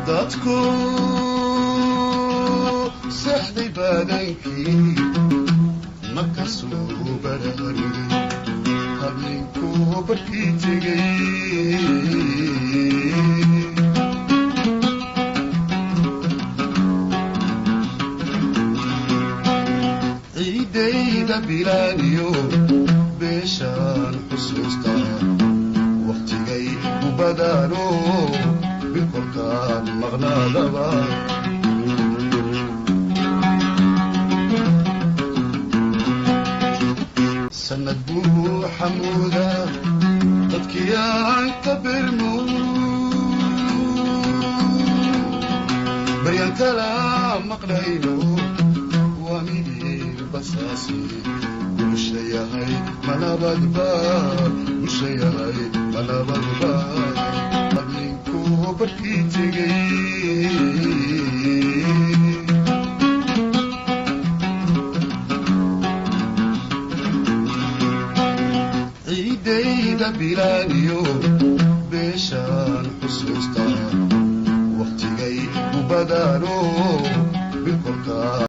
dadku sexday badankii markasuu baraarugay habeenkuu barkii tegay ciidayda bilaaniyo beeshaan xusuusta waqtigay u badaano bilkolkaan maqnaadaba sanad buu xamuuda dadkii aan ka birmo baryan kala maqnayno waa midii basaasi bulsha yahay manabadba bulsha yahay manabadba habeenkuu barkii tegay ciidayda bilaaniyo beeshaan xusuusta waqtigay u badaano bilkolkaa